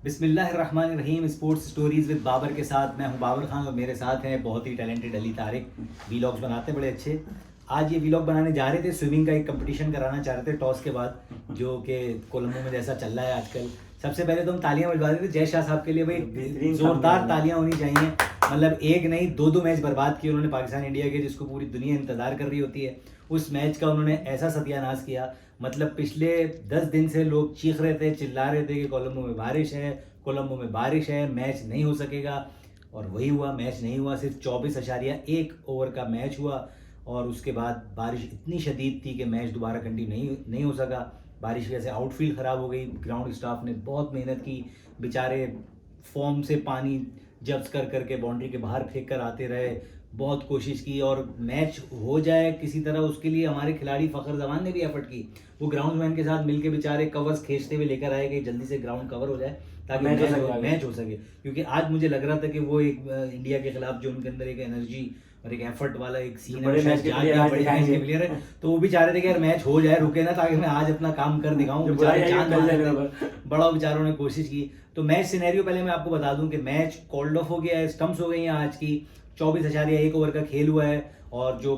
बिस्मिल्लाहिर्रहमानिर्रहीम। Sports stories with Babar के साथ मैं हूं बाबर खान और मेरे साथ हैं बहुत ही टैलेंटेड अली तारिक। वीलॉग्स बनाते हैं बड़े अच्छे। आज ये वीलॉग बनाने जा रहे थे, स्विमिंग का एक कंपटीशन कराना चाह रहे थे टॉस के बाद, जो कि कोलंबो में जैसा चल रहा है आजकल। सबसे पहले तो हम तालियां बजवा रहे थे जय शाह साहब के लिए। भाई जोरदार तालियां होनी चाहिए। मतलब एक नहीं दो मैच बर्बाद किए उन्होंने पाकिस्तान इंडिया के, जिसको पूरी दुनिया इंतजार कर रही होती है। उस मैच का उन्होंने ऐसा सत्यानाश किया। मतलब पिछले 10 दिन से लोग चीख रहे थे, चिल्ला रहे थे कि कोलंबो में बारिश है, कोलंबो में बारिश है, मैच नहीं हो सकेगा। और वही हुआ, मैच नहीं हुआ। सिर्फ 24.1 ओवर का मैच हुआ और उसके बाद बारिश इतनी शदीद थी कि मैच दोबारा कंटिन्यू नहीं हो सका। बारिश की वजह से आउटफील्ड ख़राब हो गई। ग्राउंड स्टाफ ने बहुत मेहनत की, बेचारे फॉर्म से पानी जब्स कर करके बाउंड्री के बाहर फेंक कर आते रहे, बहुत कोशिश की और मैच हो जाए किसी तरह। उसके लिए हमारे खिलाड़ी फ़खर जमान ने भी एफर्ट की। वो ग्राउंडमैन के साथ मिलके बेचारे कवर्स खींचते हुए लेकर आए कि जल्दी से ग्राउंड कवर हो जाए ताकि मैच हो सके। क्योंकि आज मुझे लग रहा था कि वो एक इंडिया के खिलाफ जो उनके अंदर एक एनर्जी और एक एफर्ट वाला एक सीन है, बड़े मैच के प्लेयर है, तो वो भी चाह रहे थे कि यार मैच हो जाए, रुके ना, ताकि मैं आज अपना काम कर दिखाऊं। बड़ा बेचारों ने कोशिश की। तो मैच सिनेरियो पहले मैं आपको बता दूं कि मैच कॉल्ड ऑफ हो गया है, स्टंप्स हो गई हैं आज की। 24.1 ओवर का खेल हुआ है और जो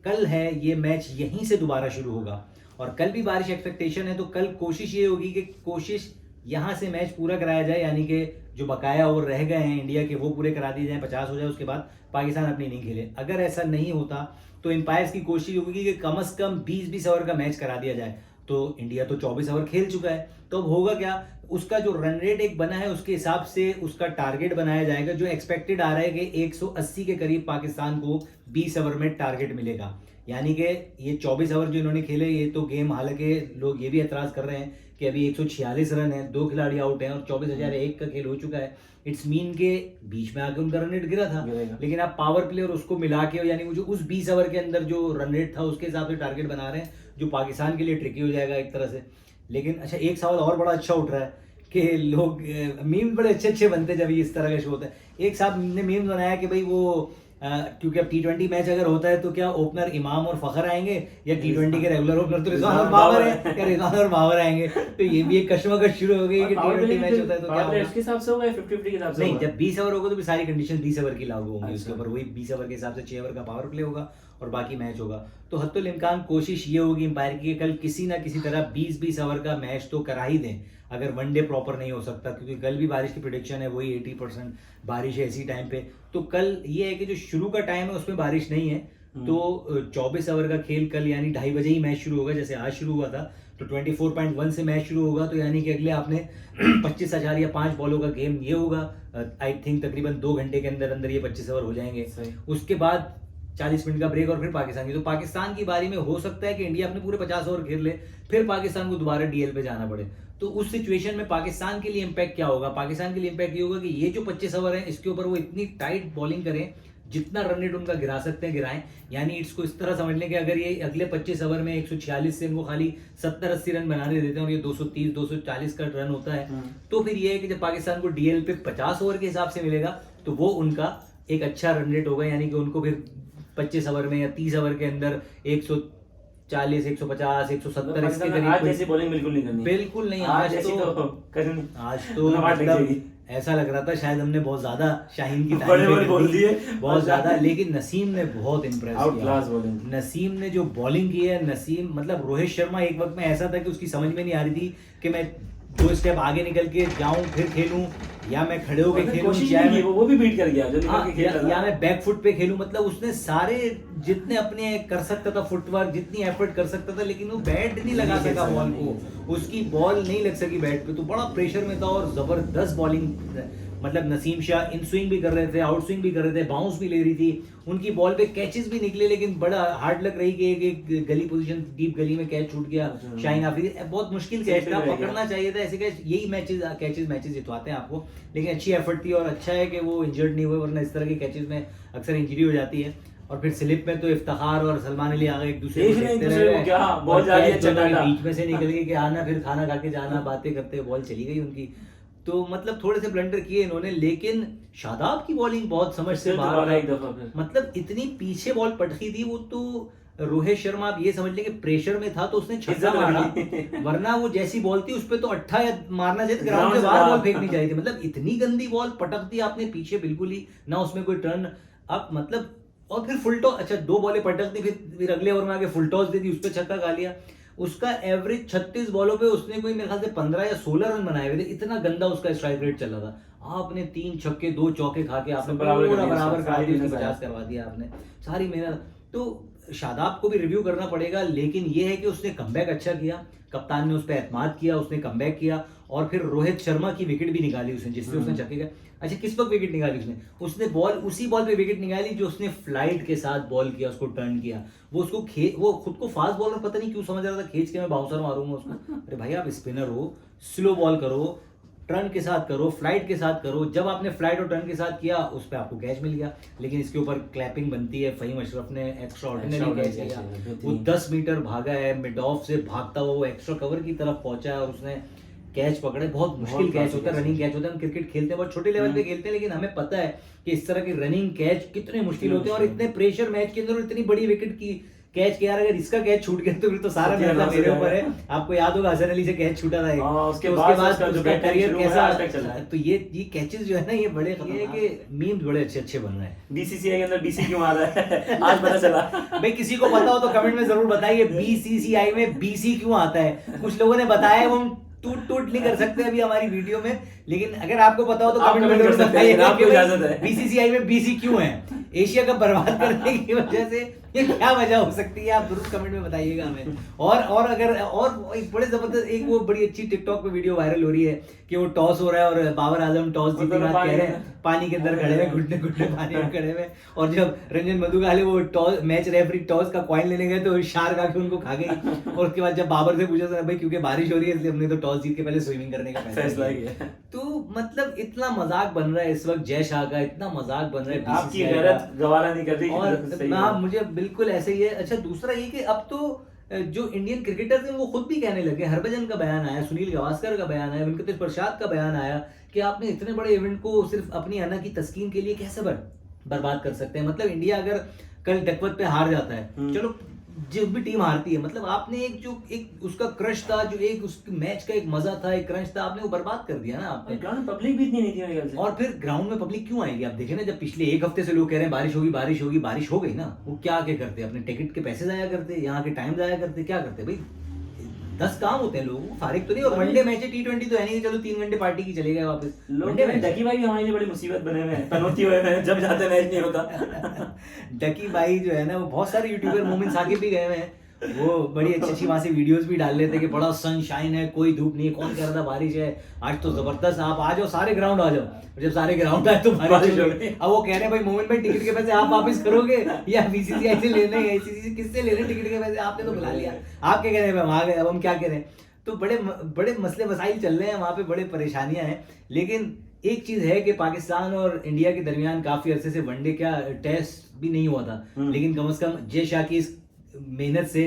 कल है ये मैच यहीं से दोबारा शुरू होगा। और कल भी बारिश एक्सपेक्टेशन है, तो कल कोशिश ये होगी कि कोशिश यहाँ से मैच पूरा कराया जाए, यानी कि जो बकाया ओवर रह गए हैं इंडिया के वो पूरे करा दिए जाए, 50 हो जाए, उसके बाद पाकिस्तान अपनी नहीं खेले। अगर ऐसा नहीं होता तो एम्पायर्स की कोशिश होगी कि कम से कम 20-20 ओवर का मैच करा दिया जाए। तो इंडिया तो 24 ओवर खेल चुका है, तो अब होगा क्या, उसका जो रन रेट एक बना है उसके हिसाब से उसका टारगेट बनाया जाएगा। जो एक्सपेक्टेड आ रहा है कि 180 के करीब पाकिस्तान को 20 ओवर में टारगेट मिलेगा। यानी कि ये 24 ओवर जो इन्होंने खेले, ये तो गेम, हालांकि लोग ये भी एतराज कर रहे हैं कि अभी 146 रन है, 2 खिलाड़ी आउट हैं और 24,001 का खेल हो चुका है। इट्स मीन के बीच में आके उनका रन रेट गिरा था, लेकिन आप पावर प्ले और उसको मिला के, यानी मुझे उस 20 ओवर के अंदर जो रन रेट था उसके हिसाब से टारगेट बना रहे हैं, जो पाकिस्तान के लिए ट्रिकी हो जाएगा एक तरह से। लेकिन अच्छा, एक सवाल और बड़ा अच्छा उठ रहा है कि लोग मीम बड़े अच्छे बनते जब इस तरह का शो होता है। एक साहब ने मीम बनाया कि भाई वो क्योंकि अब T20 मैच अगर होता है तो क्या ओपनर इमाम और फखर आएंगे, या T20 के रेगुलर ओपनर तो रिजवान और बाबर है, या रिजवान और बाबर आएंगे। तो ये भी एक कश्मकश शुरू हो गई कि T20 मैच होता है तो क्या होगा। इसके हिसाब से होगा 50-50 के हिसाब से नहीं, जब 20 ओवर होगा तो भी सारी कंडीशन 20 ओवर की लागू होंगी। उसके ऊपर वही 20 ओवर के हिसाब से 6 ओवर का पावर प्ले होगा और बाकी मैच होगा। तो हत्तुल इम्कान कोशिश ये होगी एम्पायर की कल किसी ना किसी तरह 20-20 ओवर का मैच तो करा ही दें, अगर वनडे प्रॉपर नहीं हो सकता। क्योंकि कल भी बारिश की प्रेडिक्शन है, वही 80% बारिश है इसी टाइम पे। तो कल ये है कि जो शुरू का टाइम है उसमें बारिश नहीं है, तो 24 ओवर का खेल कल यानी 2:30 बजे ही मैच शुरू होगा, जैसे आज शुरू हुआ था। तो 24.1 से मैच शुरू होगा, तो यानी कि अगले आपने 25,5 बॉलों का गेम ये होगा। आई थिंक तकरीबन 2 घंटे के अंदर अंदर ये 25 ओवर हो जाएंगे। उसके बाद 40 मिनट का ब्रेक और फिर पाकिस्तान की। तो पाकिस्तान की बारी में हो सकता है कि इंडिया अपने पूरे 50 ओवर खेल ले, फिर पाकिस्तान को दोबारा डीएल पे जाना पड़े। तो उस सिचुएशन में पाकिस्तान के लिए इंपैक्ट क्या होगा? पाकिस्तान के लिए इंपैक्ट ये होगा कि ये जो 25 ओवर है इसके ऊपर वो इतनी टाइट बॉलिंग करें, जितना रन रेट उनका गिरा सकते हैं गिराएं। यानी इसको इस तरह समझ लें कि अगर ये अगले 25 ओवर में 146 से इनको खाली 70-80 रन बनाने देते हैं और ये 230-240 का रन होता है, तो फिर ये है कि जब पाकिस्तान को डीएल पे 50 ओवर के हिसाब से मिलेगा तो वो उनका एक अच्छा रन रेट होगा। यानी कि उनको फिर 25 ओवर में या 30 ओवर के अंदर 140, 150, 170 इसके करीब जैसी बॉलिंग बिल्कुल नहीं करनी। बिल्कुल नहीं। आज तो मतलब ऐसा लग रहा था शायद हमने बहुत ज्यादा शाहीन की तारीफ बोल दी है, बहुत ज्यादा। लेकिन नसीम ने बहुत इंप्रेस किया। नसीम ने जो बॉलिंग की है, नसीम मतलब रोहित शर्मा एक वक्त में ऐसा था कि उसकी समझ में नहीं आ रही थी कि मैं 2 स्टेप आगे निकल के जाऊं फिर खेलूं, या मैं खड़े होकर खेलूं, वो भी बीट कर गया जो या मैं बैक फुट पे खेलूं। मतलब उसने सारे जितने अपने कर सकता था फुटवर्क, जितनी एफर्ट कर सकता था, लेकिन वो बैट नहीं लगा सका बॉल को, उसकी बॉल नहीं लग सकी बैट पे। तो बड़ा प्रेशर में था और जबरदस्त बॉलिंग। मतलब नसीम शाह इन स्विंग भी कर रहे थे, आउट स्विंग भी कर रहे थे, बाउंस भी ले रही थी, उनकी बॉल पे कैचेस भी निकले, लेकिन बड़ा हार्ड लग रही कि एक गली पोजीशन डीप गली में कैच छूट गया। शाहीन आफरीदी बहुत मुश्किल कैच था, पकड़ना चाहिए था ऐसे कैच। यही मैचेस जितवाते हैं आपको। लेकिन अच्छी एफर्ट थी और अच्छा है कि वो इंजर्ड नहीं हुए, वरना इस तरह के कैचेस में अक्सर इंजरी हो जाती है। और फिर स्लिप में तो इफ्तिखार और सलमान अली आगे एक दूसरे को देखते रहे, क्या बॉल जा रही है, बीच में से निकल गई कि आना, फिर खाना खा के जाना, बातें करते बॉल चली गई उनकी। तो मतलब थोड़े से ब्लंडर किए इन्होंने, लेकिन शादाब की बॉलिंग बहुत समझ से बाहर। एक दफा मतलब इतनी पीछे बॉल पटकी थी वो, तो रोहित शर्मा आप ये समझ लेंगे प्रेशर में था तो उसने छक्का मारा, वरना वो जैसी बॉल थी उस पे तो 8 या मारना चाहिए, ग्राउंड से बाहर बॉल फेंकनी चाहिए थी। मतलब इतनी गंदी बॉल पटक दी आपने पीछे, बिल्कुल ही ना उसमें कोई टर्न आप मतलब, और फिर फुल टॉस, अच्छा 2 बॉलें पटक दी, फिर अगले ओवर में आके फुल टॉस दे दी, उस पर छक्का खा लिया। उसका एवरेज 36 बॉलों पे उसने कोई मेरे ख्याल से 15 या 16 रन बनाए हुए थे, इतना गंदा उसका स्ट्राइक रेट चल रहा था। आपने 3 छक्के 2 चौके खा के आपने बराबर करा दी, 50 करवा दिया आपने, सारी मेहनत। तो शादाब को भी रिव्यू करना पड़ेगा, लेकिन ये है कि उसने कमबैक अच्छा किया, कप्तान ने उस पर एतमाद किया, उसने कमबैक किया, और फिर रोहित शर्मा की विकेट भी निकाली उसने, जिससे उसने छक्के का, अच्छा किस वक्त विकेट निकाली उसने बॉल, उसी बॉल पे विकेट निकाली जो उसने फ्लाइट के साथ बॉल किया, उसको टर्न किया। वो उसको वो खुद को फास्ट बॉलर पता नहीं क्यों समझ रहा था, खींच के मैं बाउंसर मारूंगा उसको। अरे भाई आप स्पिनर हो, स्लो बॉल करो, टर्न के साथ करो, फ्लाइट के साथ करो। जब आपने फ्लाइट और टर्न के साथ किया उस पर आपको कैच मिल गया, लेकिन इसके ऊपर क्लैपिंग बनती है। फहीम अशरफ ने एक्स्ट्रा ऑर्डिनरी कैच किया, वो 10 मीटर भागा है, मिड ऑफ से भागता हुआ वो एक्स्ट्रा कवर की तरफ पहुंचा है और उसने कैच पकड़े। बहुत मुश्किल कैच होता है, रनिंग कैच होता है। हम क्रिकेट खेलते हैं, बहुत छोटे लेवल पे खेलते हैं, लेकिन हमें पता है कि इस तरह के रनिंग कैच कितने मुश्किल होते हैं, और इतने प्रेशर मैच के अंदर इतनी बड़ी विकेट की कैच किया। अगर इसका कैच छूट गया तो फिर तो सारा मैच मेरे ऊपर है। आपको याद होगा हसन अली से कैच छूटा था, उसके बाद उसका करियर कैसा, तो ये कैचेस जो है ना, ये बड़े ये कि मीम्स बड़े अच्छे बन रहे हैं। बीसीसीआई के अंदर बीसी क्यों आ रहा है आज पता चला। भाई किसी को पता हो तो कमेंट में जरूर बताइए, बीसीसीआई में बीसी क्यों आता है। कुछ लोगों ने बताया, वो हम टूट नहीं कर सकते अभी हमारी वीडियो में, लेकिन अगर आपको पता हो तो कमेंट में जरूर बताइए बीसीसीआई में बीसी क्यों है। एशिया कप बर्बाद करने की वजह से ये क्या वजह हो सकती है, आप जरूर कमेंट में बताइएगा हमें। और अगर और एक बड़े जबरदस्त एक वो बड़ी अच्छी टिकटॉक पे वीडियो वायरल हो रही है कि वो टॉस हो रहा है और बाबर आजम टॉस जीतने के बाद कह रहे हैं, पानी के अंदर खड़े हुए, घुटने घुटने पानी में खड़े हुए, और जब रंजन मधुकाले वो टॉस मैच रेफरी टॉस का कॉइन लेने गए तो शार्क आके उनको खा गई। और उसके बाद जब बाबर से पूछा भाई क्योंकि बारिश हो रही है इसलिए हमने तो टॉस जीत के पहले स्विमिंग करने का फैसला किया। तो मतलब इतना मजाक बन रहा है इस वक्त जय शाह का, इतना मजाक बन रहा है, आपकी गैरत गवारा नहीं कर रही। और मुझे बिल्कुल ऐसे ही है। अच्छा दूसरा ये कि अब तो जो इंडियन क्रिकेटर्स हैं वो खुद भी कहने लगे, हरभजन का बयान आया, सुनील गावस्कर का बयान आया, वेंकटेश प्रसाद का बयान आया कि आपने इतने बड़े इवेंट को सिर्फ अपनी अन्ना की तस्कीन के लिए कैसे बर्बाद कर सकते हैं। मतलब इंडिया अगर कल डकवर्थ पे हार जाता है, चलो जो भी टीम हारती है, मतलब आपने एक उसका क्रश था, जो एक उस मैच का एक मजा था, एक क्रश था, आपने वो बर्बाद कर दिया ना आपने। ग्राउंड में पब्लिक भी इतनी नहीं थी मेरे ख्याल से। और फिर ग्राउंड में पब्लिक क्यों आएगी? आप देखें ना, जब पिछले एक हफ्ते से लोग कह रहे हैं बारिश होगी बारिश होगी, बारिश हो गई ना, वो क्या करते, अपने टिकट के पैसे जाया करते, यहाँ के टाइम जाया करते, क्या करते भाई? 10 काम होते हैं लोगों को, फारिग तो नहीं। और वनडे मैच है, T20 तो है नहीं, चलो 3 घंटे पार्टी की चले गए वापस। वनडे में डकी भाई भी हमारे लिए बड़ी मुसीबत बने हुए हैं, पनौती हुए हैं जब जाते मैच नहीं होता। डकी भाई जो है ना, वो बहुत सारे यूट्यूबर, मोमिन साकिब भी गए हुए हैं, वो बड़ी अच्छी वहां से वीडियोस भी डाल लेते कि बड़ा सनशाइन है, कोई धूप नहीं है, कौन कह रहा था बारिश है, आज तो जबरदस्त, आप आ जाओ सारे ग्राउंड आ जाओ। जब सारे ग्राउंड आए तो बारिश हो गई। अब वो कह रहे हैं भाई मोमिन भाई टिकट के पैसे आप वापस करोगे या बीसीसीआई से लेने हैं, आईसीसी किससे ले रहे टिकट के पैसे? आपने तो बुला लिया, आप क्या कह रहे हैं, हम आ गए, अब हम क्या करें? तो बड़े मसले मसाइल चल रहे हैं वहाँ पे, बड़े परेशानियां हैं। लेकिन एक चीज है कि पाकिस्तान और इंडिया के दरमियान काफी अरसे से वनडे क्या टेस्ट भी नहीं हुआ था, लेकिन कम से कम जय शाह की इस मेहनत से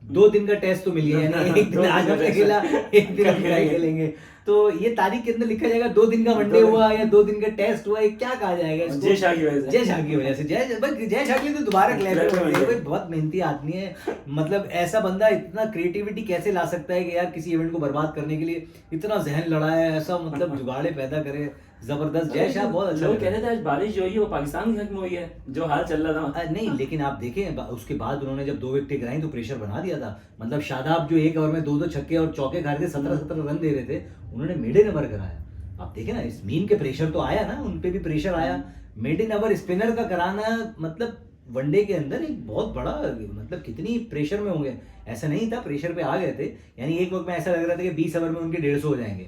2 दिन का टेस्ट तो मिल गया, यानी एक दिन आज हमने खेला, एक दिन हम खेलेंगे। तो ये तारीख के अंदर लिखा जाएगा 2 दिन का वनडे हुआ या 2 दिन का टेस्ट हुआ, ये क्या कहा जाएगा इसको? जय शाह की वजह से, जय शाह की वजह से। जय शाह के लिए तो दोबारा क्लैप है, बहुत मेहनती आदमी है। मतलब ऐसा बंदा इतना क्रिएटिविटी कैसे ला सकता है कि यार किसी इवेंट को बर्बाद करने के लिए इतना जहन लड़ाए, ऐसा मतलब जुगाड़े पैदा करे, जबरदस्त। जय शाह बहुत अच्छा। लोग कह रहे थे आज बारिश जो हुई है वो पाकिस्तान के हक में हुई है, जो हाल चल रहा था। नहीं, लेकिन आप देखें उसके बाद उन्होंने जब 2 विकेट गिराई तो प्रेशर बना दिया था। मतलब शादाब जो एक ओवर में 2 छक्के और चौके खा रहे थे, 17 रन दे रहे थे, उन्होंने मिडिल ओवर कराया। आप देखें ना, इस मीम के प्रेशर तो आया ना, उन पे भी प्रेशर आया। मिडिल ओवर स्पिनर का कराना, मतलब वनडे के अंदर एक बहुत बड़ा, मतलब कितनी प्रेशर में होंगे। ऐसा नहीं था, प्रेशर पे आ गए थे। यानी एक वक्त में ऐसा लग रहा था कि 20 ओवर में उनके 150 हो जाएंगे,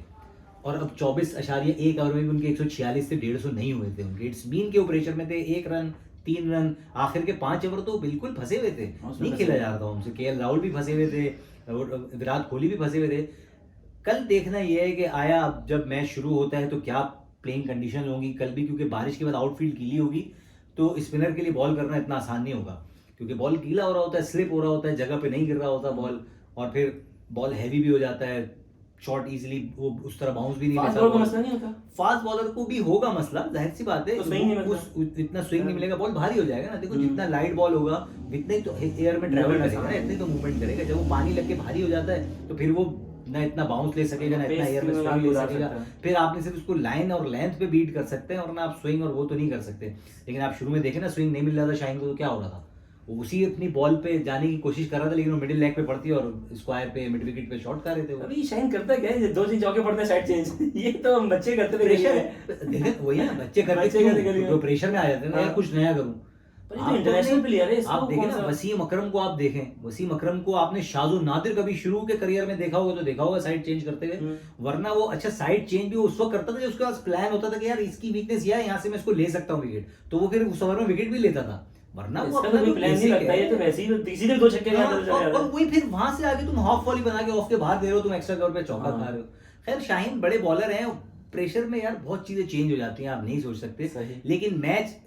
और अब 24.1 ओवर में भी उनके 146 से 150 नहीं हुए थे उनके। इट्स मीन के प्रेशर में थे, 1 रन 3 रन, आखिर के 5 ओवर तो बिल्कुल फंसे हुए थे, नहीं खेला जा रहा था उनसे। केएल राहुल भी फंसे हुए थे, विराट कोहली भी फंसे हुए थे। कल देखना यह है कि आया अब जब मैच शुरू होता है तो क्या प्लेइंग कंडीशन होंगी कल भी, क्योंकि बारिश के बाद आउटफील्ड गीली होगी, तो स्पिनर के लिए बॉल करना इतना आसान नहीं होगा, क्योंकि बॉल गीला हो रहा होता है, स्लिप हो रहा होता है, जगह पे नहीं गिर रहा होता बॉल, और फिर बॉल हैवी भी हो जाता है, शॉट इजीली वो उस तरह बाउंस भी नहीं फास्ट लेता। बॉलर को मसला नहीं होता? फास्ट बॉलर को भी होगा मसला, जाहिर सी बात है, तो swing नहीं मिलता। इतना स्विंग नहीं मिलेगा, बॉल भारी हो जाएगा ना। देखो हम्म। जितना लाइट बॉल होगा उतना ही तो एयर में ट्रेवल Movement करेगा ना, आसान इतनी तो मूवमेंट करेगा। जब वो पानी लग के भारी हो जाता है तो फिर वो ना इतना बाउंस ले सकेगा, ना इतना Pace एयर में में स्विंग ले उड़ा सकेगा। सकता है। फिर आपने सिर्फ उसको लाइन और लेंथ पे बीट कर सकते हैं, और ना आप स्विंग और वो तो नहीं कर सकते। लेकिन आप शुरू में देखें ना, स्विंग नहीं मिल रहा था शाहीन को तो क्या हो रहा था, वो उसी अपनी बॉल पे जाने की कोशिश कर रहा था, लेकिन वो मिडिल लेग पे पड़ती है और स्क्वायर पे मिड विकेट पे शॉट कर रहे थे वो। अभी शाइन करता क्या है, 2-3 चौके पड़ते हैं साइड चेंज ये तो हम बच्चे करते थे प्रेशर गली में। देखें वही ना, बच्चे करते बच्चे करते गली क्यों? में। तो प्रेशर में आ जाते हैं ना, यार हाँ। कुछ नया करूं। पर ये तो इंटरनेशनल प्लेयर है, इसको आप देखें कौन ना, सा- वसीम अकरम को आप देखें, वसीम अकरम को आपने शाजो नादिर कभी शुरू के करियर में देखा होगा तो देखा होगा साइड चेंज करते हुए, वरना वो अच्छा साइड चेंज भी उस वक्त करता था जब उसके पास प्लान होता था कि यार इसकी वीकनेस यह है, यहाँ से मैं इसको ले सकता हूँ विकेट, तो वो फिर उस ओवर में विकेट भी लेता था। वरना वो इसका अपना तो कोई जो प्लान नहीं basic लगता, ये तो वैसे ही सीधे 2 छक्के हाँ, मारते चले और जाते हैं। वही फिर वहां से आगे तुम हाफ वॉली बना के ऑफ के बाहर दे रहे हो, तुम एक्स्ट्रा कवर पे चौका हाँ। खा रहे हो। खैर शाहीन बड़े बॉलर हैं, प्रेशर में यार बहुत चीजें चेंज हो जाती हैं, आप नहीं सोच सकते। सही। लेकिन मैच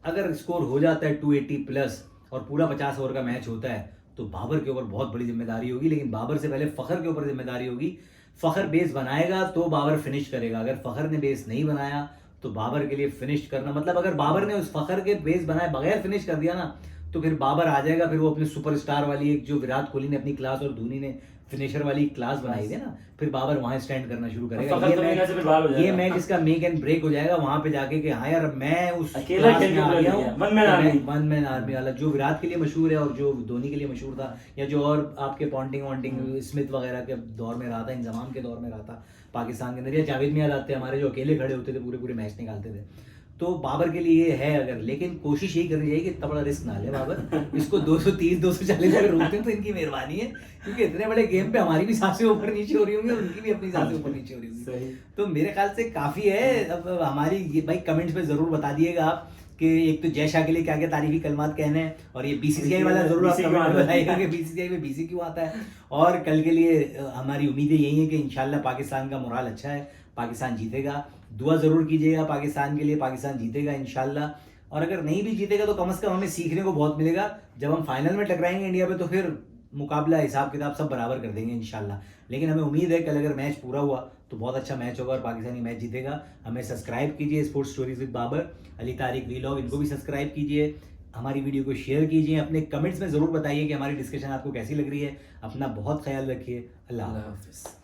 अगर स्कोर हो जाता है 280 प्लस और पूरा 50 ओवर का मैच होता है तो बाबर के ऊपर बहुत बड़ी जिम्मेदारी होगी। लेकिन बाबर से पहले फखर के ऊपर जिम्मेदारी होगी। फखर बेस बनाएगा तो बाबर फिनिश करेगा, अगर फखर ने बेस नहीं बनाया तो बाबर के लिए फिनिश करना, मतलब अगर बाबर ने उस फखर के बेस बनाए बगैर फिनिश कर दिया ना तो फिर बाबर आ जाएगा, फिर वो अपने सुपरस्टार वाली एक जो विराट कोहली ने अपनी क्लास और धोनी ने फिनिशर वाली क्लास बनाई थी ना, फिर बाबर वहां स्टैंड करना शुरू करेगा। फखर तो मेरे ख्याल से फिर बाहर हो जाएगा। ये मैच इसका मेक एंड ब्रेक हो जाएगा वहां पे जाके कि हाँ यार मैं उस अकेला क्लास खेल में के आ पूरा गया किया, हूँ, one man army. One man army वाला जो विराट के लिए मशहूर है और जो धोनी के लिए मशहूर था, या जो और आपके पॉन्टिंग वॉन्टिंग स्मिथ वगैरह के दौर में रहा था, इंजमाम के दौर में रहा था पाकिस्तान के अंदर, या जावेद मियां आते हमारे जो अकेले खड़े होते थे पूरे पूरे मैच निकालते थे। तो बाबर के लिए ये है अगर, लेकिन कोशिश यही करनी चाहिए कि इतना बड़ा रिस्क ना ले बाबर। इसको 230 240 अगर रोकते हैं तो इनकी मेहरबानी है, क्योंकि इतने बड़े गेम पे हमारी भी सांसें ऊपर नीचे हो रही होंगी और उनकी भी अपनी सांसें ऊपर नीचे हो रही होंगी। सही। तो मेरे ख्याल से काफी है। अब हमारी ये भाई कमेंट्स में जरूर बता दिएगा आप कि एक तो जय शाह के लिए क्या क्या तारीफी कलमात कहने हैं, और ये बीसीसीआई वाला जरूर आप BC कमेंट क्यों में आता है? बताइएगा कि बीसीसीआई में बीसी क्यों आता है। और कल के लिए हमारी उम्मीदें यही है कि इंशाल्लाह पाकिस्तान का मोराल अच्छा है, पाकिस्तान जीतेगा। दुआ जरूर कीजिएगा पाकिस्तान के लिए, पाकिस्तान जीतेगा इंशाल्लाह। और अगर नहीं भी जीतेगा तो कम से कम हमें सीखने को बहुत मिलेगा। जब हम फाइनल में टकराएंगे इंडिया पे तो फिर मुकाबला हिसाब किताब सब बराबर कर देंगे इंशाल्लाह। लेकिन हमें उम्मीद है कल अगर मैच पूरा हुआ तो बहुत अच्छा मैच होगा और पाकिस्तानी मैच जीतेगा। हमें सब्सक्राइब कीजिए sports stories with Babar, Ali Tariq vlog, इनको भी सब्सक्राइब कीजिए। हमारी वीडियो को शेयर कीजिए, अपने कमेंट्स में ज़रूर बताइए कि हमारी डिस्कशन आपको कैसी लग रही है। अपना बहुत ख्याल रखिए। अल्लाह अल्लाह हाफ़िज़। हाफिज।